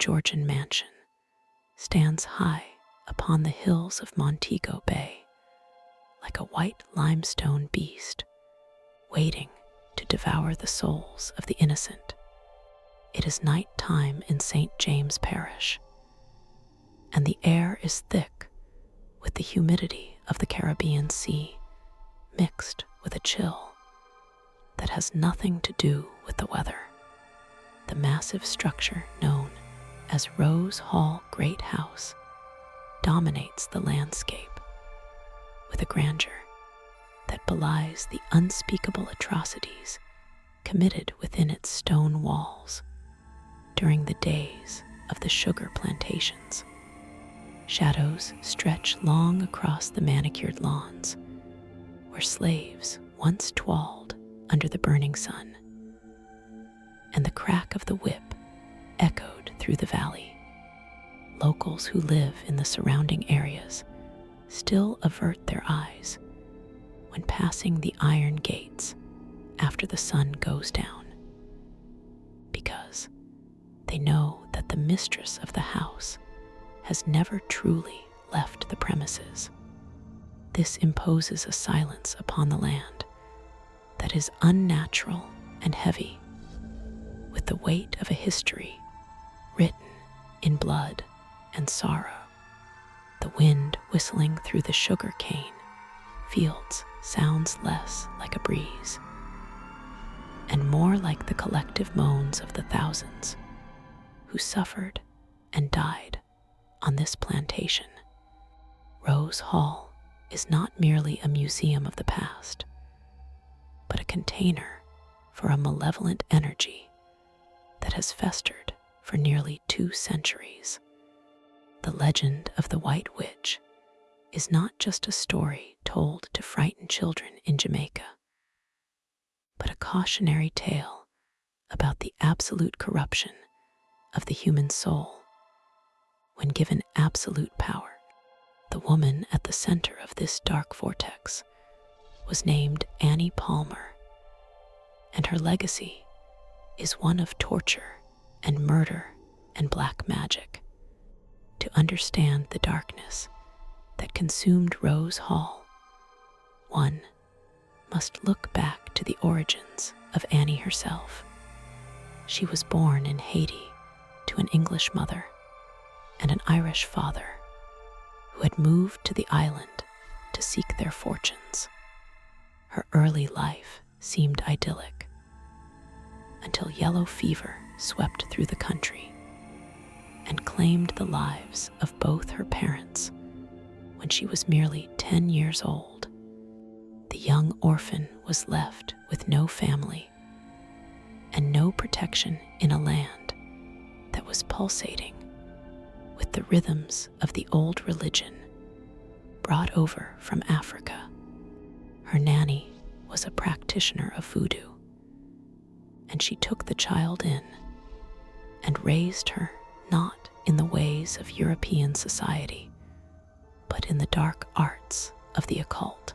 Georgian mansion stands high upon the hills of Montego Bay, like a white limestone beast waiting to devour the souls of the innocent. It is night time in St. James Parish, and the air is thick with the humidity of the Caribbean Sea, mixed with a chill that has nothing to do with the weather. The massive structure known as Rose Hall Great House dominates the landscape with a grandeur that belies the unspeakable atrocities committed within its stone walls during the days of the sugar plantations. Shadows stretch long across the manicured lawns where slaves once toiled under the burning sun, and the crack of the whip echoed through the valley. Locals who live in the surrounding areas still avert their eyes when passing the iron gates after the sun goes down, because they know that the mistress of the house has never truly left the premises. This imposes a silence upon the land that is unnatural and heavy, with the weight of a history written in blood and sorrow. The wind whistling through the sugar cane fields sounds less like a breeze and more like the collective moans of the thousands who suffered and died on this plantation. Rose Hall is not merely a museum of the past, but a container for a malevolent energy that has festered for nearly 2 centuries. The legend of the White Witch is not just a story told to frighten children in Jamaica, but a cautionary tale about the absolute corruption of the human soul when given absolute power. The woman at the center of this dark vortex was named Annie Palmer, and her legacy is one of torture and murder and black magic. To understand the darkness that consumed Rose Hall, one must look back to the origins of Annie herself. She was born in Haiti to an English mother and an Irish father who had moved to the island to seek their fortunes. Her early life seemed idyllic until yellow fever swept through the country and claimed the lives of both her parents when she was merely 10 years old. The young orphan was left with no family and no protection in a land that was pulsating with the rhythms of the old religion brought over from Africa. Her nanny was a practitioner of voodoo, and she took the child in and raised her not in the ways of European society, but in the dark arts of the occult.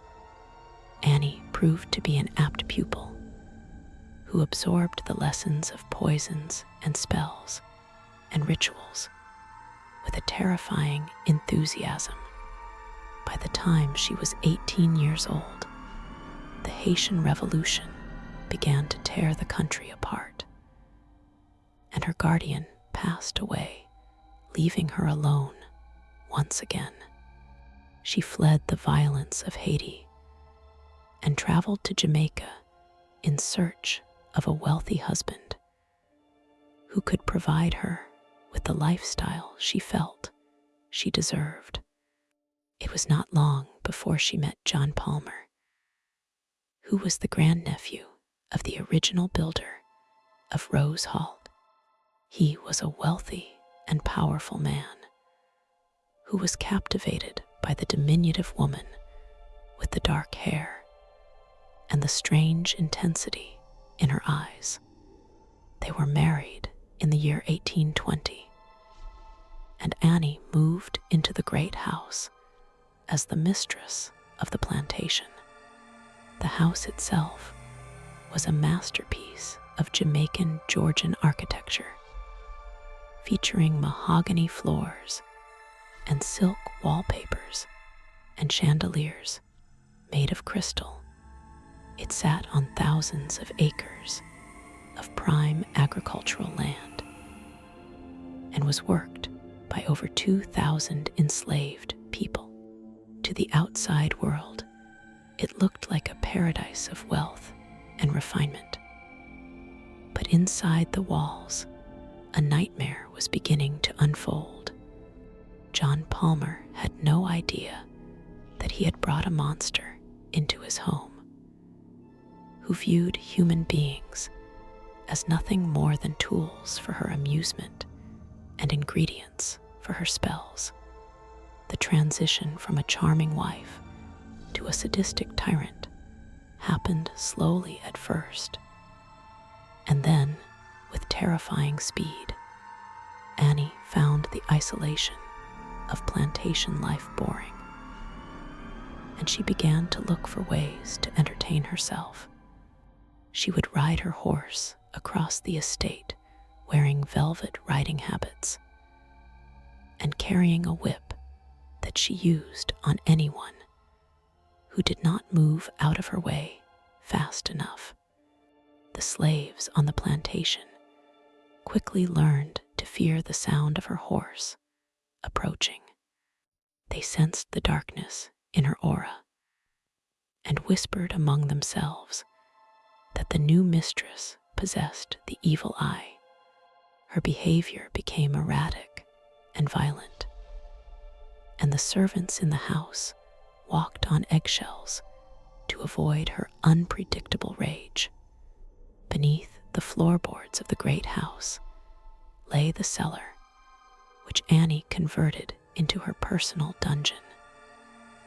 Annie proved to be an apt pupil who absorbed the lessons of poisons and spells and rituals with a terrifying enthusiasm. By the time she was 18 years old, the Haitian Revolution began to tear the country apart, and her guardian passed away, leaving her alone once again. She fled the violence of Haiti and traveled to Jamaica in search of a wealthy husband who could provide her with the lifestyle she felt she deserved. It was not long before she met John Palmer, who was the grandnephew of the original builder of Rose Hall. He was a wealthy and powerful man who was captivated by the diminutive woman with the dark hair and the strange intensity in her eyes. They were married in the year 1820, and Annie moved into the great house as the mistress of the plantation. The house itself was a masterpiece of Jamaican Georgian architecture, featuring mahogany floors and silk wallpapers and chandeliers made of crystal. It sat on thousands of acres of prime agricultural land and was worked by over 2,000 enslaved people. To the outside world, it looked like a paradise of wealth and refinement. But inside the walls, a nightmare was beginning to unfold. John Palmer had no idea that he had brought a monster into his home, who viewed human beings as nothing more than tools for her amusement and ingredients for her spells. The transition from a charming wife to a sadistic tyrant happened slowly at first, and then, with terrifying speed, Annie found the isolation of plantation life boring, and she began to look for ways to entertain herself. She would ride her horse across the estate wearing velvet riding habits and carrying a whip that she used on anyone who did not move out of her way fast enough. The slaves on the plantation quickly learned to fear the sound of her horse approaching. They sensed the darkness in her aura and whispered among themselves that the new mistress possessed the evil eye. Her behavior became erratic and violent, and the servants in the house walked on eggshells to avoid her unpredictable rage. Beneath the floorboards of the great house lay the cellar, which Annie converted into her personal dungeon.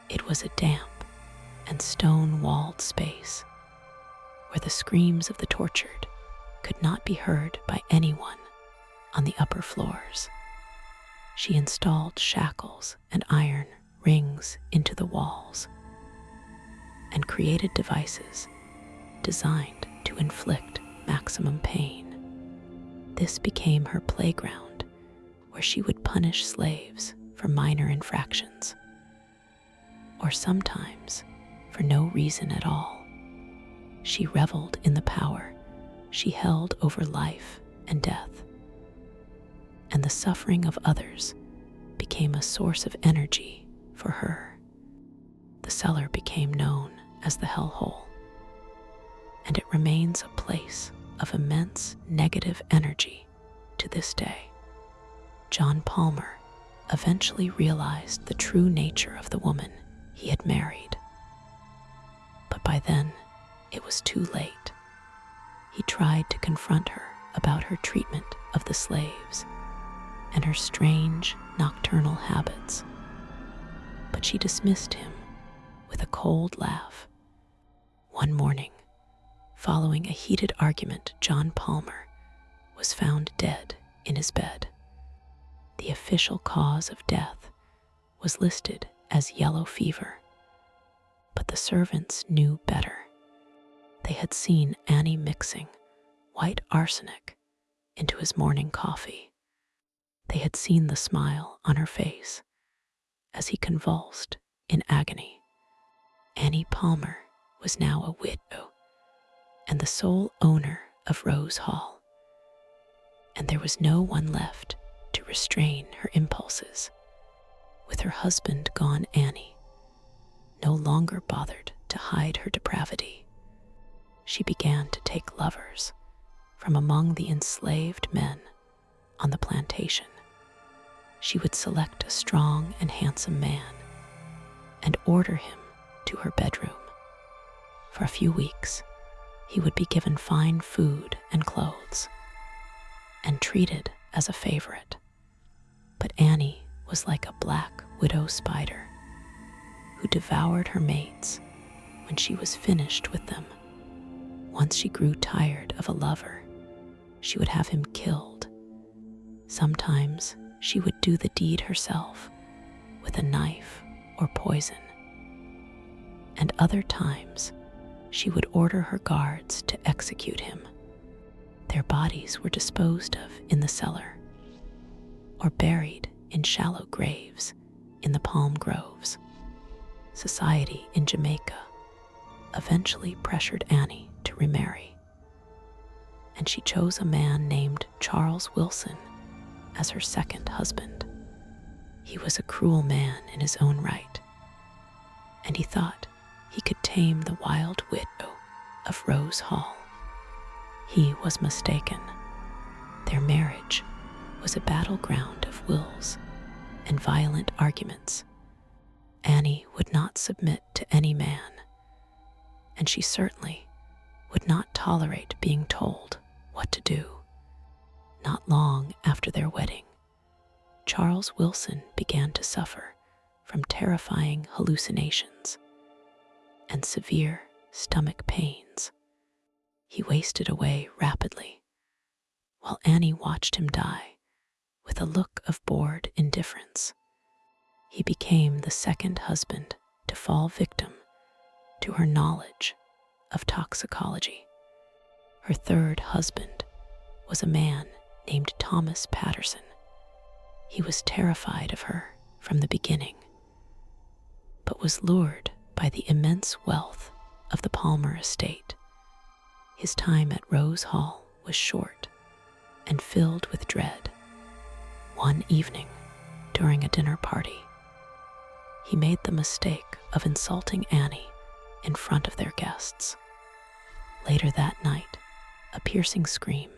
It was a damp and stone-walled space where the screams of the tortured could not be heard by anyone on the upper floors. She installed shackles and iron rings into the walls and created devices designed to inflict maximum pain. This became her playground where she would punish slaves for minor infractions, or sometimes for no reason at all. She reveled in the power she held over life and death, and the suffering of others became a source of energy for her. The cellar became known as the hellhole, and it remains a place of immense negative energy to this day. John Palmer eventually realized the true nature of the woman he had married, but by then it was too late. He tried to confront her about her treatment of the slaves and her strange nocturnal habits, but she dismissed him with a cold laugh. One morning, following a heated argument, John Palmer was found dead in his bed. The official cause of death was listed as yellow fever, but the servants knew better. They had seen Annie mixing white arsenic into his morning coffee. They had seen the smile on her face as he convulsed in agony. Annie Palmer was now a widow and the sole owner of Rose Hall, and there was no one left to restrain her impulses. With her husband gone, Annie no longer bothered to hide her depravity. She began to take lovers from among the enslaved men on the plantation. She would select a strong and handsome man and order him to her bedroom. For a few weeks, he would be given fine food and clothes and treated as a favorite. But Annie was like a black widow spider who devoured her mates when she was finished with them. Once she grew tired of a lover, she would have him killed. Sometimes she would do the deed herself with a knife or poison, and other times she would order her guards to execute him. Their bodies were disposed of in the cellar, or buried in shallow graves in the palm groves. Society in Jamaica eventually pressured Annie to remarry, and she chose a man named Charles Wilson as her second husband. He was a cruel man in his own right, and he thought he could tame the wild widow of Rose Hall. He was mistaken. Their marriage was a battleground of wills and violent arguments. Annie would not submit to any man, and she certainly would not tolerate being told what to do. Not long after their wedding, Charles Wilson began to suffer from terrifying hallucinations and severe stomach pains. He wasted away rapidly, while Annie watched him die with a look of bored indifference. He became the second husband to fall victim to her knowledge of toxicology. Her third husband was a man named Thomas Patterson. He was terrified of her from the beginning, but was lured by the immense wealth of the Palmer estate. His time at Rose Hall was short and filled with dread. One evening, during a dinner party, he made the mistake of insulting Annie in front of their guests. Later that night, a piercing scream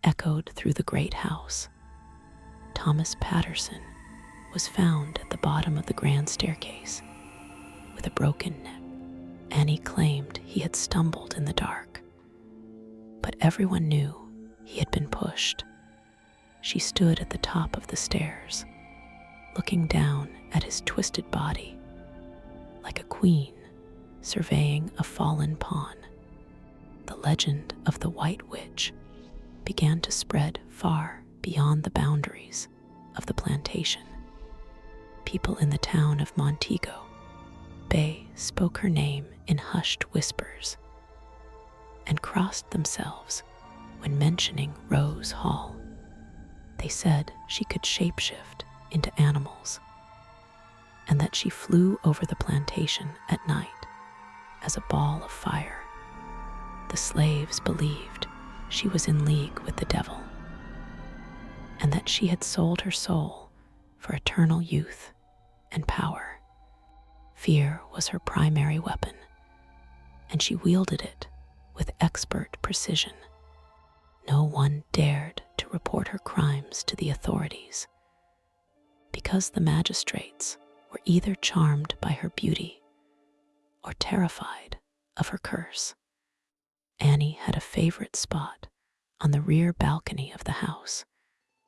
echoed through the great house. Thomas Patterson was found at the bottom of the grand staircase with a broken neck. Annie claimed he had stumbled in the dark, but everyone knew he had been pushed. She stood at the top of the stairs, looking down at his twisted body like a queen surveying a fallen pawn. The legend of the White Witch began to spread far beyond the boundaries of the plantation. People in the town of Montego Bay spoke her name in hushed whispers and crossed themselves when mentioning Rose Hall. They said she could shapeshift into animals, and that she flew over the plantation at night as a ball of fire. The slaves believed she was in league with the devil, and that she had sold her soul for eternal youth and power. Fear was her primary weapon, and she wielded it with expert precision. No one dared to report her crimes to the authorities, because the magistrates were either charmed by her beauty or terrified of her curse. Annie had a favorite spot on the rear balcony of the house,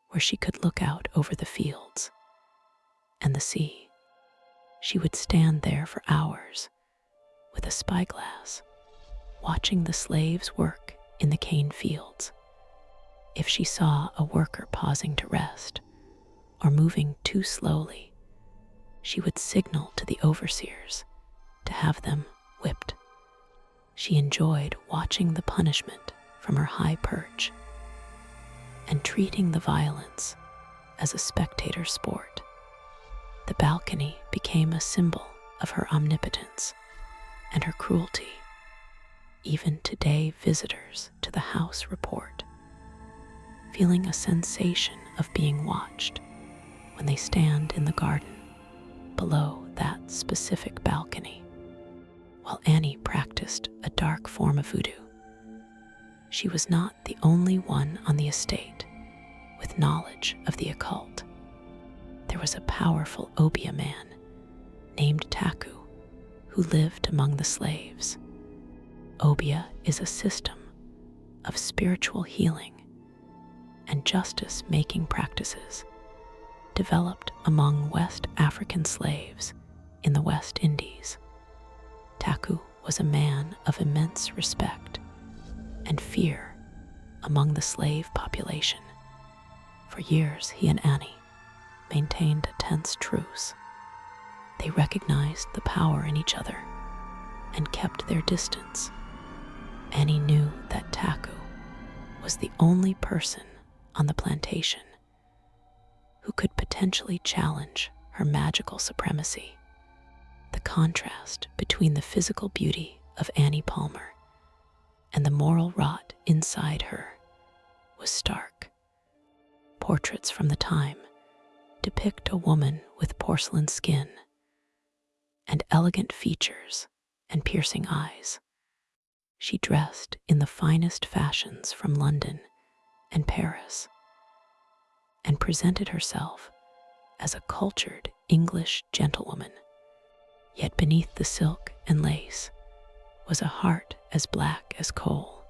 where she could look out over the fields and the sea. She would stand there for hours with a spyglass, watching the slaves work in the cane fields. If she saw a worker pausing to rest or moving too slowly, she would signal to the overseers to have them whipped. She enjoyed watching the punishment from her high perch and treating the violence as a spectator sport. The balcony became a symbol of her omnipotence and her cruelty. Even today, visitors to the house report feeling a sensation of being watched when they stand in the garden below that specific balcony. While Annie practiced a dark form of voodoo, she was not the only one on the estate with knowledge of the occult. There was a powerful Obeah man named Takoo who lived among the slaves. Obeah is a system of spiritual healing and justice-making practices developed among West African slaves in the West Indies. Takoo was a man of immense respect and fear among the slave population. For years, he and Annie maintained a tense truce. They recognized the power in each other and kept their distance. Annie knew that Takoo was the only person on the plantation who could potentially challenge her magical supremacy. The contrast between the physical beauty of Annie Palmer and the moral rot inside her was stark. Portraits from the time depict a woman with porcelain skin and elegant features and piercing eyes. She dressed in the finest fashions from London and Paris and presented herself as a cultured English gentlewoman. Yet beneath the silk and lace was a heart as black as coal.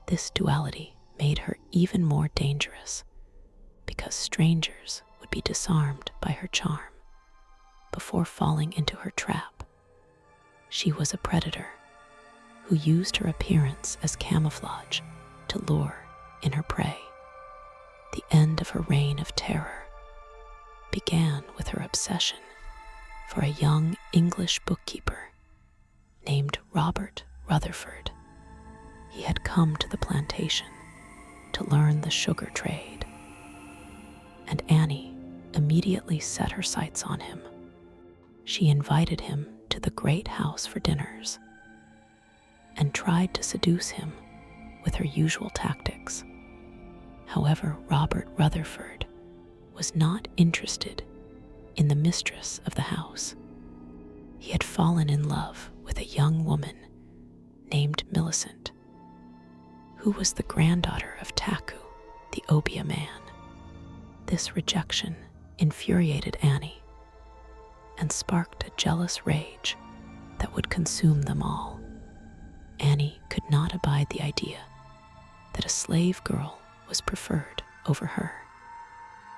This duality made her even more dangerous because strangers would be disarmed by her charm before falling into her trap. She was a predator who used her appearance as camouflage to lure in her prey. The end of her reign of terror began with her obsession for a young English bookkeeper named Robert Rutherford. He had come to the plantation to learn the sugar trade, and Annie immediately set her sights on him. She invited him to the great house for dinners and tried to seduce him with her usual tactics. However, Robert Rutherford was not interested in the mistress of the house. He had fallen in love with a young woman named Millicent, who was the granddaughter of Takoo the Obeah man. This rejection infuriated Annie and sparked a jealous rage that would consume them all. Annie could not abide the idea that a slave girl was preferred over her.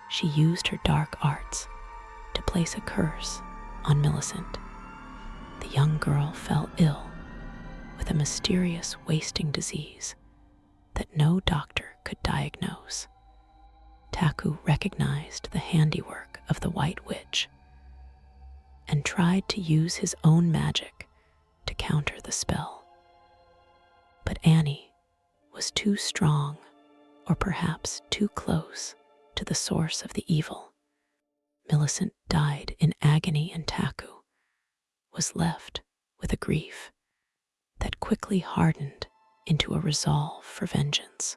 She used her dark arts to place a curse on Millicent. The young girl fell ill with a mysterious wasting disease that no doctor could diagnose. Takoo recognized the handiwork of the White Witch and tried to use his own magic to counter the spell. But Annie was too strong, or perhaps too close to the source of the evil. Millicent died in agony, and Takoo was left with a grief that quickly hardened into a resolve for vengeance.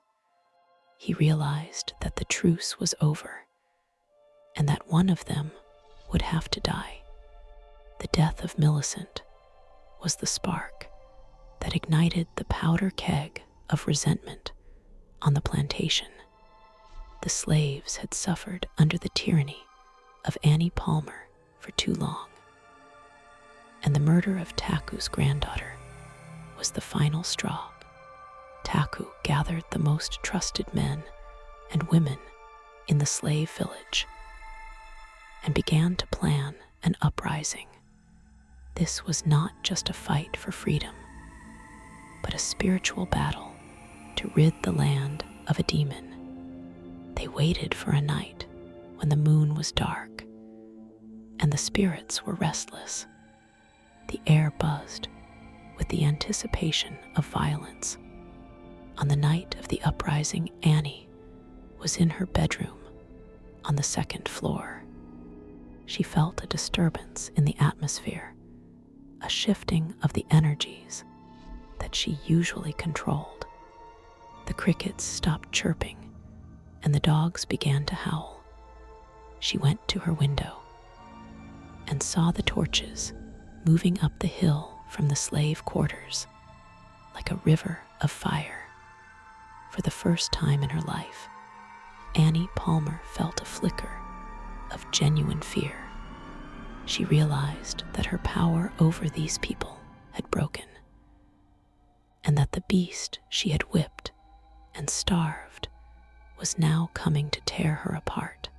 He realized that the truce was over and that one of them would have to die. The death of Millicent was the spark that ignited the powder keg of resentment on the plantation. The slaves had suffered under the tyranny of Annie Palmer for too long, and the murder of Takoo's granddaughter was the final straw. Takoo gathered the most trusted men and women in the slave village and began to plan an uprising. This was not just a fight for freedom, but a spiritual battle to rid the land of a demon. They waited for a night when the moon was dark and the spirits were restless. The air buzzed with the anticipation of violence. On the night of the uprising, Annie was in her bedroom on the second floor. She felt a disturbance in the atmosphere, a shifting of the energies that she usually controlled. The crickets stopped chirping and the dogs began to howl. She went to her window and saw the torches moving up the hill from the slave quarters like a river of fire. For the first time in her life, Annie Palmer felt a flicker of genuine fear. She realized that her power over these people had broken, and that the beast she had whipped and starved was now coming to tear her apart.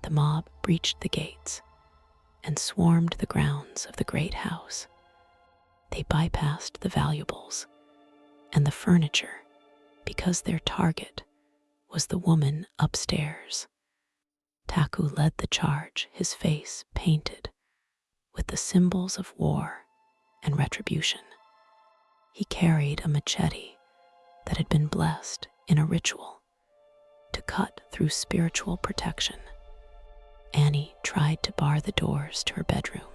The mob breached the gates and swarmed the grounds of the great house. They bypassed the valuables and the furniture because their target was the woman upstairs. Takoo led the charge, his face painted with the symbols of war and retribution. He carried a machete that had been blessed in a ritual to cut through spiritual protection Annie tried to bar the doors to her bedroom,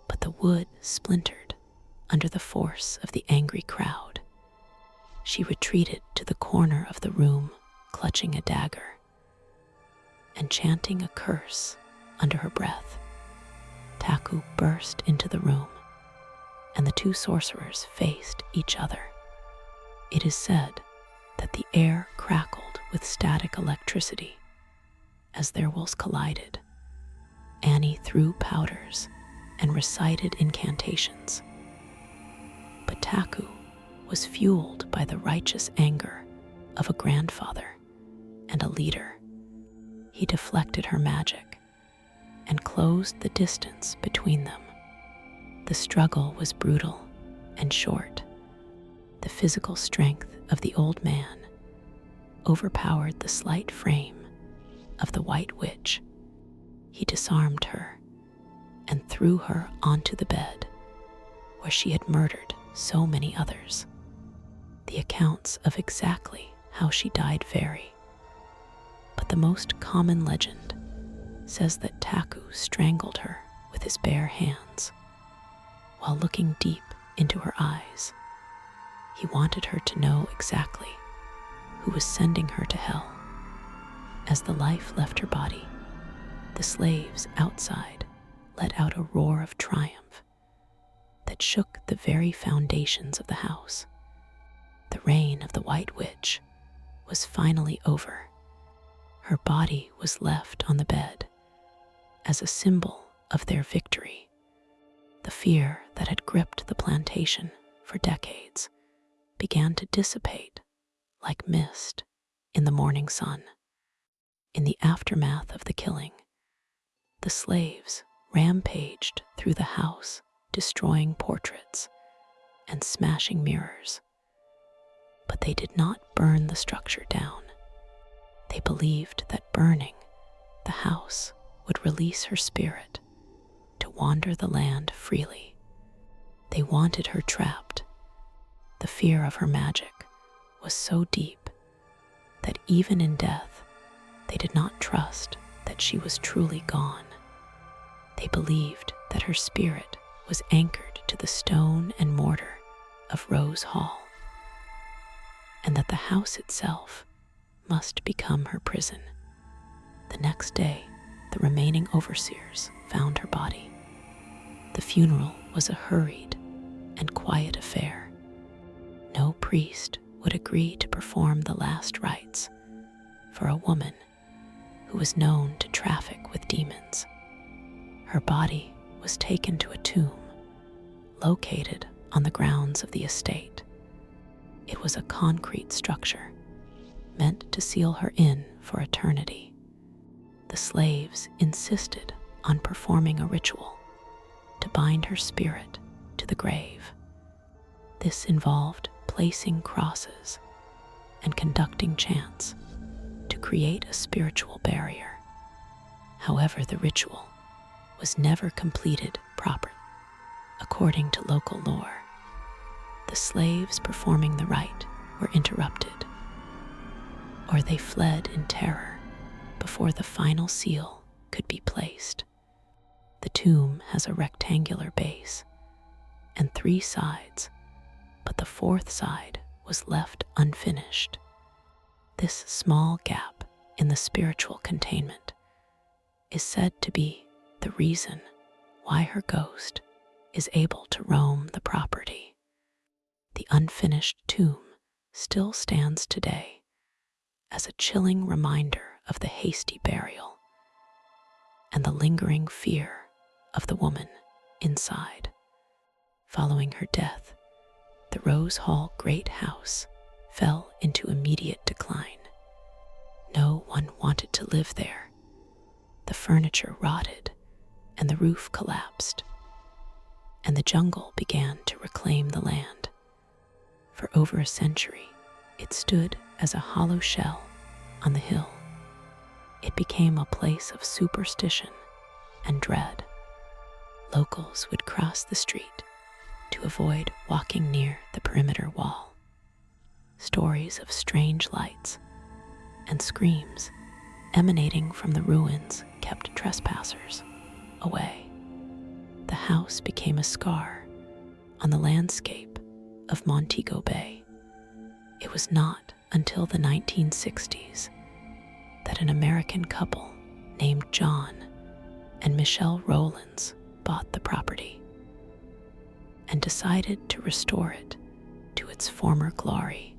but the wood splintered under the force of the angry crowd. She retreated to the corner of the room, clutching a dagger and chanting a curse under her breath. Takoo burst into the room, and the two sorcerers faced each other. It is said that the air crackled with static electricity as their wills collided. Annie threw powders and recited incantations, but Takoo was fueled by the righteous anger of a grandfather and a leader. He deflected her magic and closed the distance between them. The struggle was brutal and short. The physical strength of the old man overpowered the slight frame of the White Witch. He disarmed her and threw her onto the bed where she had murdered so many others. The accounts of exactly how she died vary, but the most common legend says that Takoo strangled her with his bare hands while looking deep into her eyes. He wanted her to know exactly who was sending her to hell. As the life left her body, the slaves outside let out a roar of triumph that shook the very foundations of the house. The reign of the White Witch was finally over. Her body was left on the bed as a symbol of their victory. The fear that had gripped the plantation for decades began to dissipate like mist in the morning sun. In the aftermath of the killing, the slaves rampaged through the house, destroying portraits and smashing mirrors. But they did not burn the structure down. They believed that burning the house would release her spirit to wander the land freely. They wanted her trapped. The fear of her magic was so deep that even in death, they did not trust that she was truly gone. They believed that her spirit was anchored to the stone and mortar of Rose Hall, and that the house itself must become her prison. The next day, the remaining overseers found her body. The funeral was a hurried and quiet affair. No priest would agree to perform the last rites for a woman who was known to traffic with demons. Her body was taken to a tomb located on the grounds of the estate. It was a concrete structure meant to seal her in for eternity. The slaves insisted on performing a ritual to bind her spirit to the grave. This involved placing crosses and conducting chants to create a spiritual barrier. However, the ritual was never completed properly. According to local lore, the slaves performing the rite were interrupted, or they fled in terror before the final seal could be placed. The tomb has a rectangular base and 3 sides, but the 4th side was left unfinished. This small gap in the spiritual containment is said to be the reason why her ghost is able to roam the property. The unfinished tomb still stands today as a chilling reminder of the hasty burial and the lingering fear of the woman inside. Following her death, the Rose Hall Great House fell into immediate decline. No one wanted to live there. The furniture rotted and the roof collapsed, and the jungle began to reclaim the land. For over a century, it stood as a hollow shell on the hill. It became a place of superstition and dread. Locals would cross the street to avoid walking near the perimeter wall. Stories of strange lights and screams emanating from the ruins kept trespassers away. The house became a scar on the landscape of Montego Bay. It was not until the 1960s that an American couple named John and Michelle Rowlands bought the property and decided to restore it to its former glory.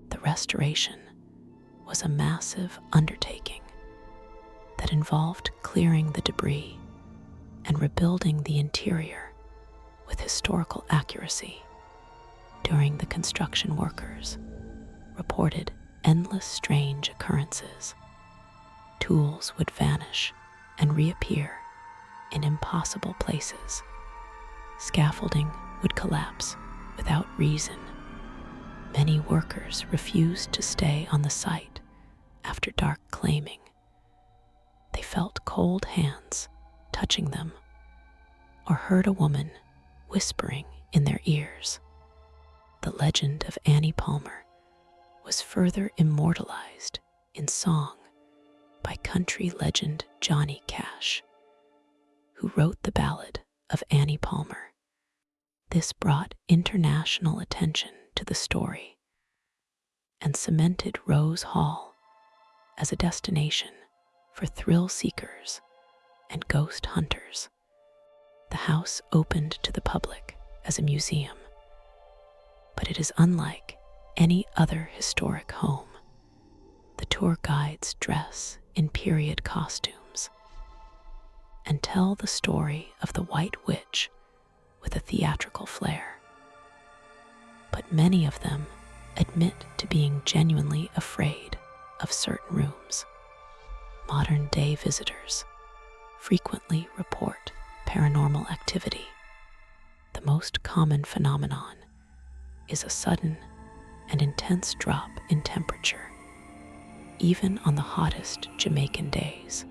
The restoration was a massive undertaking that involved clearing the debris and rebuilding the interior with historical accuracy. During the construction, workers reported endless strange occurrences. Tools would vanish and reappear in impossible places. Scaffolding would collapse without reason. Many workers refused to stay on the site after dark, claiming they felt cold hands touching them or heard a woman whispering in their ears. The legend of Annie Palmer was further immortalized in song by country legend Johnny Cash, who wrote the ballad of Annie Palmer. This brought international attention to the story and cemented Rose Hall as a destination for thrill seekers and ghost hunters. The house opened to the public as a museum, but it is unlike any other historic home. The tour guides dress in period costumes and tell the story of the White Witch with a theatrical flair. But many of them admit to being genuinely afraid of certain rooms. Modern-day visitors frequently report paranormal activity. The most common phenomenon is a sudden and intense drop in temperature, even on the hottest Jamaican days.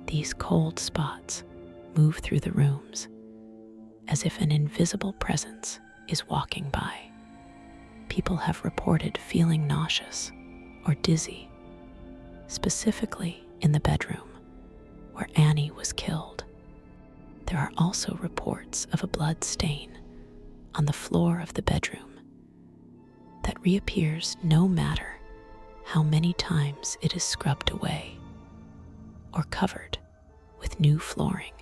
These cold spots move through the rooms as if an invisible presence is walking by. People have reported feeling nauseous or dizzy, specifically in the bedroom where Annie was killed. There are also reports of a blood stain on the floor of the bedroom that reappears no matter how many times it is scrubbed away or covered with new flooring.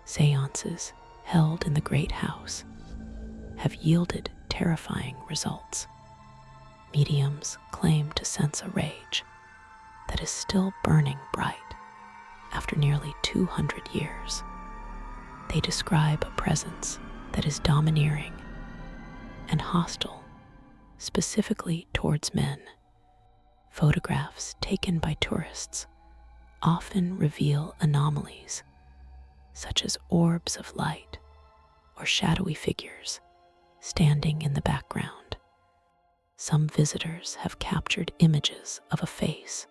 Seances held in the Great House have yielded terrifying results. Mediums claim to sense a rage that is still burning bright after nearly 200 years. They describe a presence that is domineering and hostile, specifically towards men. Photographs taken by tourists often reveal anomalies, such as orbs of light or shadowy figures standing in the background. Some visitors have captured images of a face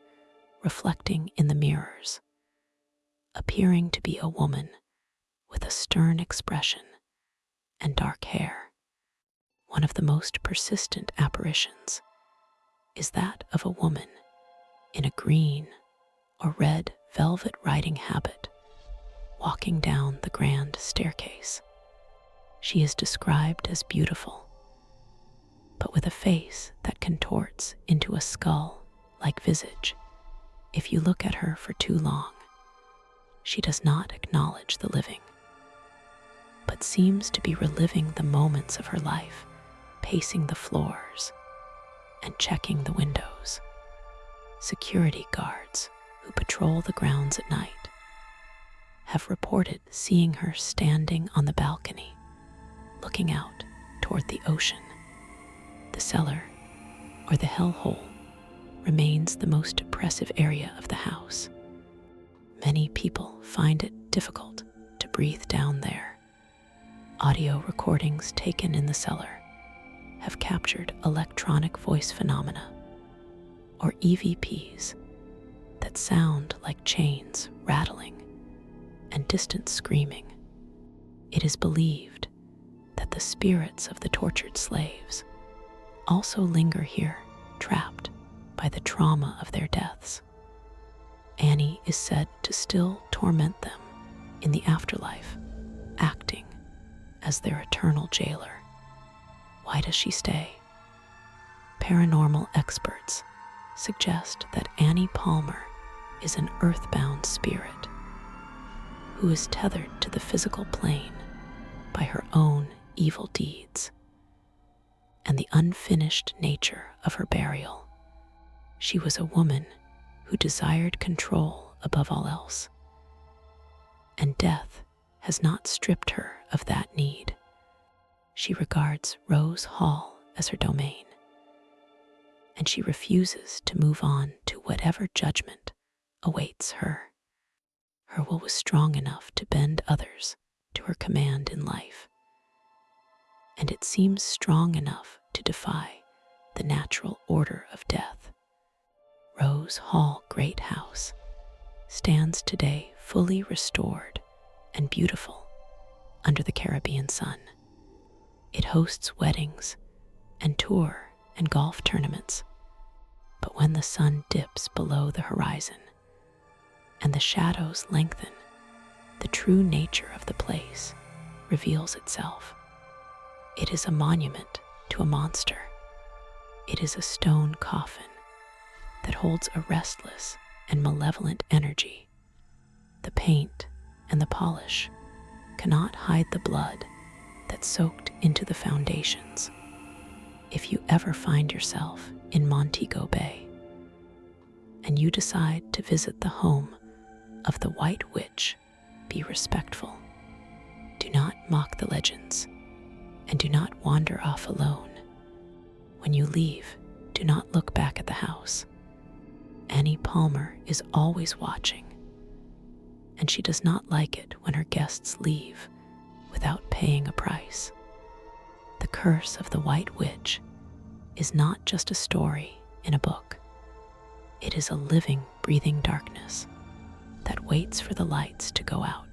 reflecting in the mirrors, appearing to be a woman with a stern expression and dark hair. One of the most persistent apparitions is that of a woman in a green or red velvet riding habit walking down the grand staircase. She is described as beautiful, but with a face that contorts into a skull-like visage if you look at her for too long. She does not acknowledge the living, but seems to be reliving the moments of her life, pacing the floors and checking the windows. Security guards who patrol the grounds at night have reported seeing her standing on the balcony, looking out toward the ocean. The cellar, or the hellhole, remains the most oppressive area of the house. Many people find it difficult to breathe down there. Audio recordings taken in the cellar have captured electronic voice phenomena, or EVPs, that sound like chains rattling and distant screaming. It is believed that the spirits of the tortured slaves also linger here, trapped by the trauma of their deaths. Annie is said to still torment them in the afterlife, acting as their eternal jailer. Why does she stay? Paranormal experts suggest that Annie Palmer is an earthbound spirit who is tethered to the physical plane by her own evil deeds and the unfinished nature of her burial. She was a woman who desired control above all else, and death has not stripped her of that need. She regards Rose Hall as her domain, and she refuses to move on to whatever judgment awaits her. Her will was strong enough to bend others to her command in life, and it seems strong enough to defy the natural order of death. Rose Hall Great House stands today fully restored and beautiful under the Caribbean sun. It hosts weddings and tour and golf tournaments, but when the sun dips below the horizon and the shadows lengthen, the true nature of the place reveals itself. It is a monument to a monster. It is a stone coffin that holds a restless and malevolent energy. The paint and the polish cannot hide the blood that soaked into the foundations. If you ever find yourself in Montego Bay and you decide to visit the home of the White Witch, be respectful. Do not mock the legends, and do not wander off alone. When you leave, do not look back at the house. Annie Palmer is always watching, and she does not like it when her guests leave without paying a price. The curse of the White Witch is not just a story in a book. It is a living, breathing darkness that waits for the lights to go out.